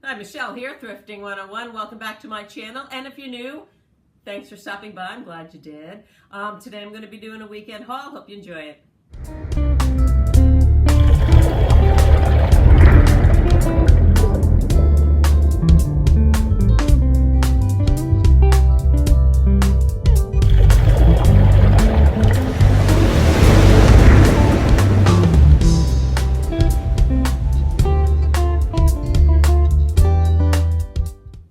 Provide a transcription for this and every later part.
Hi, Michelle here, Thrifting 101. Welcome back to my channel. And if you're new, thanks for stopping by. I'm glad you did. Today I'm going to be doing a weekend haul. Hope you enjoy it.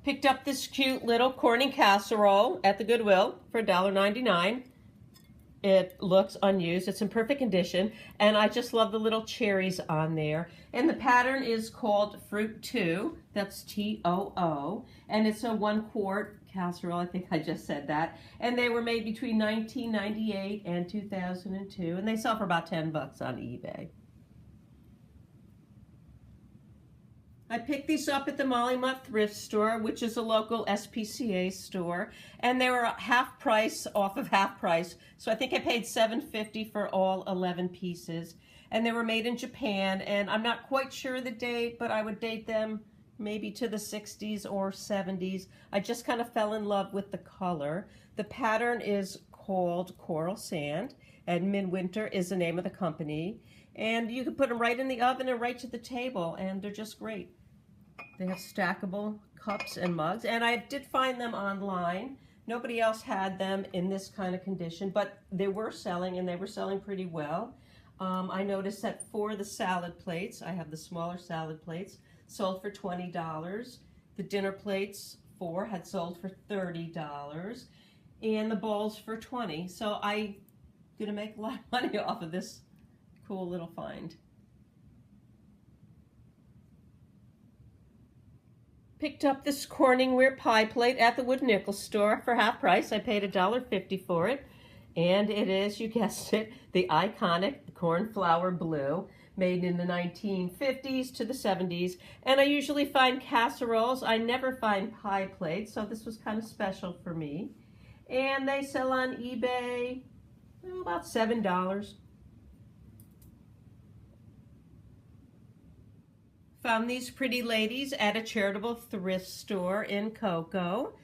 Picked up this cute little corny casserole at the Goodwill for $1.99. It looks unused. It's in perfect condition, and I just love the little cherries on there. And the pattern is called Fruit 2. That's T-O-O, and it's a 1-quart casserole. I think I just said that. And they were made between 1998 and 2002, and they sell for about 10 bucks on eBay. I picked these up at the Molly Mutt thrift store, which is a local SPCA store, and they were half price off of half price. So I think I paid $7.50 for all 11 pieces, and they were made in Japan. And I'm not quite sure the date, but I would date them maybe to the 60s or 70s. I just kind of fell in love with the color. The pattern is called Coral Sand, and Midwinter is the name of the company. And you can put them right in the oven and right to the table, and they're just great. They have stackable cups and mugs, and I did find them online. Nobody else had them in this kind of condition, but they were selling, and they were selling pretty well. I noticed that for the salad plates, I have the smaller salad plates, sold for $20. The dinner plates, 4, had sold for $30, and the bowls for $20. So I'm gonna make a lot of money off of this cool little find. Picked up this Corningware pie plate at the Wood Nickel store for half price. I paid $1.50 for it. And it is, you guessed it, the iconic cornflower blue, made in the 1950s to the 70s. And I usually find casseroles. I never find pie plates, so this was kind of special for me. And they sell on eBay about $7. Found these pretty ladies at a charitable thrift store in Cocoa.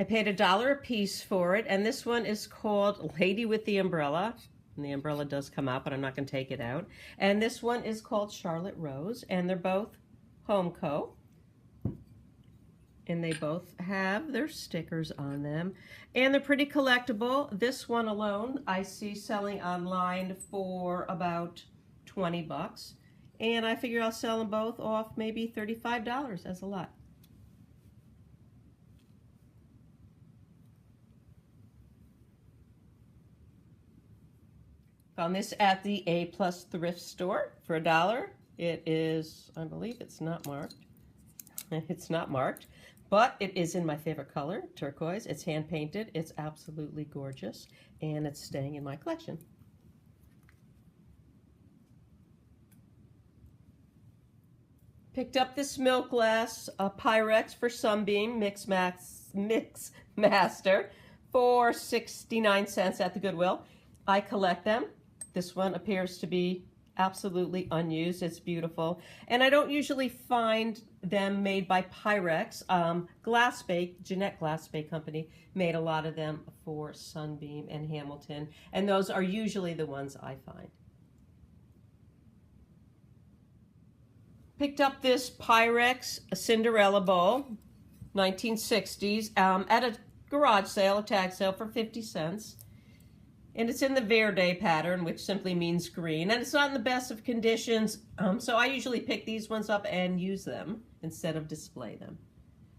I paid $1 a piece for it, and this one is called Lady with the Umbrella. And the umbrella does come out, but I'm not going to take it out. And this one is called Charlotte Rose, and they're both Homeco. And they both have their stickers on them. And they're pretty collectible. This one alone I see selling online for about 20 bucks. And I figure I'll sell them both off maybe $35 as a lot. Found this at the A Plus thrift store for $1. It is, I believe it's not marked. It's not marked, but it is in my favorite color, turquoise. It's hand painted. It's absolutely gorgeous, and it's staying in my collection. Picked up this milk glass, a Pyrex for Sunbeam Mix Master for 69 cents at the Goodwill. I collect them. This one appears to be absolutely unused. It's beautiful. And I don't usually find them made by Pyrex. Jeanette Glassbake Company made a lot of them for Sunbeam and Hamilton. And those are usually the ones I find. Picked up this Pyrex Cinderella bowl, 1960s, at a garage sale, a tag sale for 50 cents. And it's in the Verde pattern, which simply means green. And it's not in the best of conditions, so I usually pick these ones up and use them instead of display them.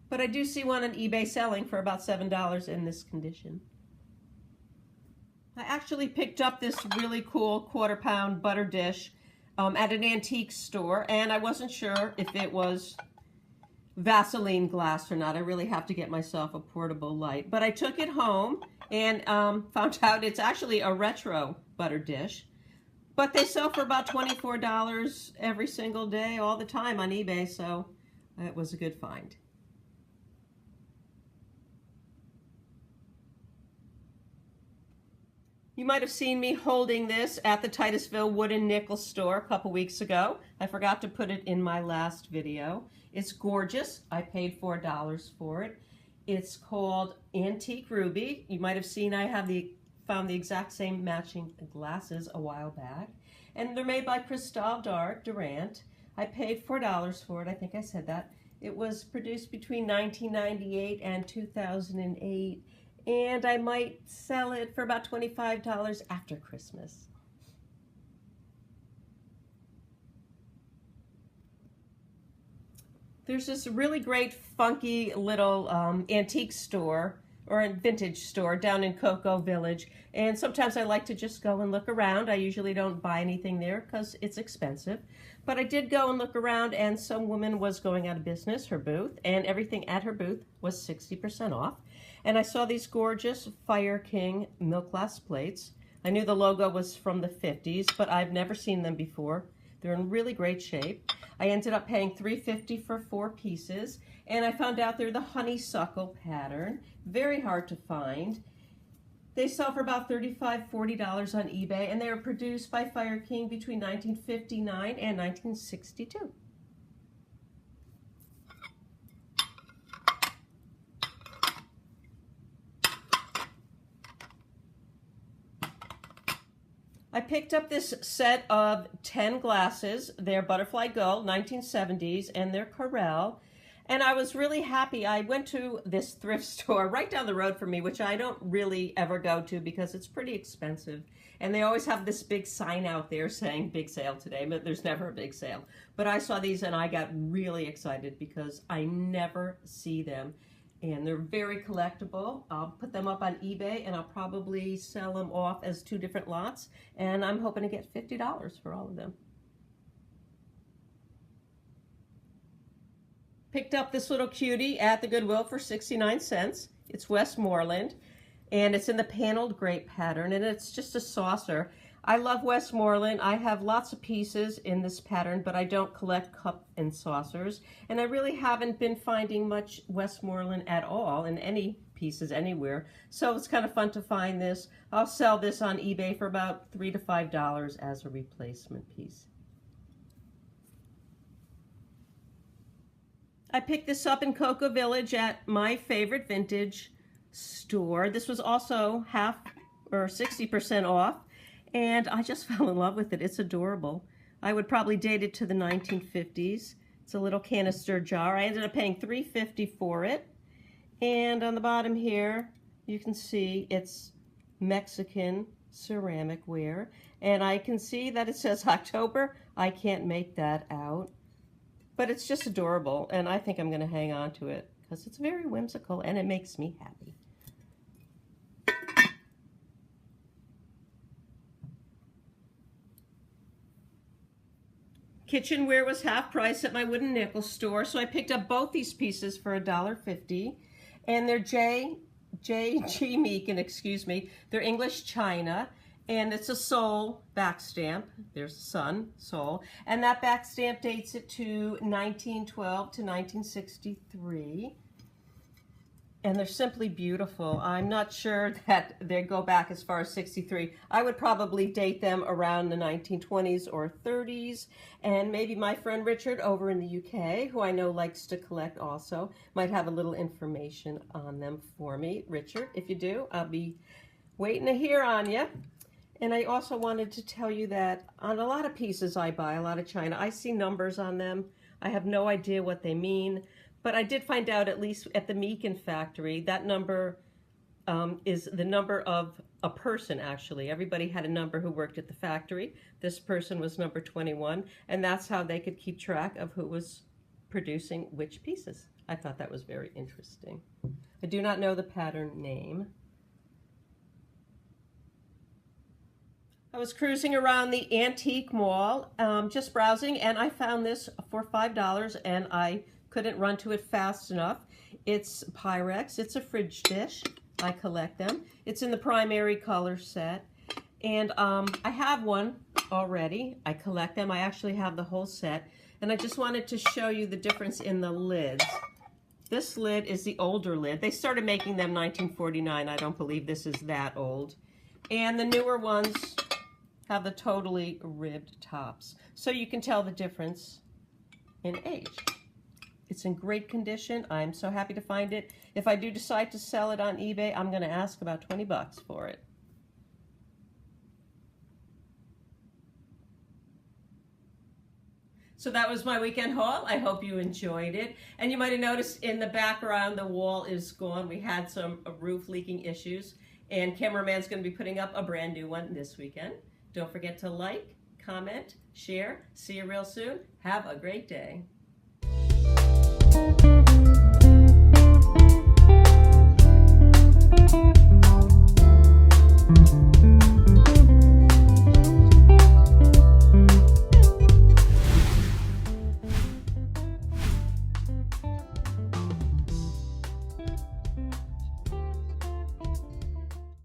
But I do see one on eBay selling for about $7 in this condition. I actually picked up this really cool 1/4 pound butter dish at an antique store, and I wasn't sure if it was Vaseline glass or not. I really have to get myself a portable light. But I took it home and found out it's actually a retro butter dish. But they sell for about $24 every single day, all the time on eBay, so it was a good find. You might have seen me holding this at the Titusville Wooden Nickel store a couple weeks ago. I forgot to put it in my last video. It's gorgeous. I paid $4 for it. It's called Antique Ruby. You might have seen I have found the exact same matching glasses a while back. And they're made by Cristal Durant. I paid $4 for it. I think I said that. It was produced between 1998 and 2008. And I might sell it for about $25 after Christmas. There's this really great funky little antique store or a vintage store down in Cocoa Village, and sometimes I like to just go and look around. I usually don't buy anything there because it's expensive, but I did go and look around, and some woman was going out of business, her booth, and everything at her booth was 60% off. And I saw these gorgeous Fire King milk glass plates. I knew the logo was from the 50s, but I've never seen them before. They're in really great shape. I ended up paying $3.50 for 4 pieces, and I found out they're the honeysuckle pattern. Very hard to find. They sell for about $35, $40 on eBay, and they were produced by Fire King between 1959 and 1962. I picked up this set of 10 glasses. They're Butterfly Gold, 1970s, and they're Corel. And I was really happy. I went to this thrift store right down the road from me, which I don't really ever go to because it's pretty expensive. And they always have this big sign out there saying big sale today, but there's never a big sale. But I saw these and I got really excited because I never see them. And they're very collectible. I'll put them up on eBay and I'll probably sell them off as 2 different lots. And I'm hoping to get $50 for all of them. Picked up this little cutie at the Goodwill for 69 cents. It's Westmoreland, and it's in the paneled grape pattern, and it's just a saucer. I love Westmoreland. I have lots of pieces in this pattern, but I don't collect cup and saucers, and I really haven't been finding much Westmoreland at all in any pieces anywhere, so it's kind of fun to find this. I'll sell this on eBay for about $3 to $5 as a replacement piece. I picked this up in Cocoa Village at my favorite vintage store. This was also half or 60% off, and I just fell in love with it. It's adorable. I would probably date it to the 1950s. It's a little canister jar. I ended up paying $3.50 for it. And on the bottom here, you can see it's Mexican ceramic ware. And I can see that it says October. I can't make that out. But it's just adorable, and I think I'm going to hang on to it because it's very whimsical and it makes me happy. Kitchenware was half price at my Wooden Nickel store, so I picked up both these pieces for $1.50, and they're J.G. Meekin, excuse me. They're English china. And it's a Seoul back stamp. There's the sun, Seoul. And that back stamp dates it to 1912 to 1963. And they're simply beautiful. I'm not sure that they go back as far as 63. I would probably date them around the 1920s or 30s. And maybe my friend Richard over in the UK, who I know likes to collect also, might have a little information on them for me. Richard, if you do, I'll be waiting to hear on you. And I also wanted to tell you that on a lot of pieces I buy, a lot of china, I see numbers on them. I have no idea what they mean, but I did find out, at least at the Meekin factory, that number is the number of a person, actually. Everybody had a number who worked at the factory. This person was number 21, and that's how they could keep track of who was producing which pieces. I thought that was very interesting. I do not know the pattern name. I was cruising around the antique mall, just browsing, and I found this for $5, and I couldn't run to it fast enough. It's Pyrex. It's a fridge dish. I collect them. It's in the primary color set, and I have one already. I collect them. I actually have the whole set, and I just wanted to show you the difference in the lids. This lid is the older lid. They started making them 1949. I don't believe this is that old. And the newer ones have the totally ribbed tops. So you can tell the difference in age. It's in great condition. I'm so happy to find it. If I do decide to sell it on eBay, I'm going to ask about 20 bucks for it. So that was my weekend haul. I hope you enjoyed it. And you might have noticed in the background the wall is gone. We had some roof leaking issues, and cameraman's going to be putting up a brand new one this weekend. Don't forget to like, comment, share. See you real soon. Have a great day.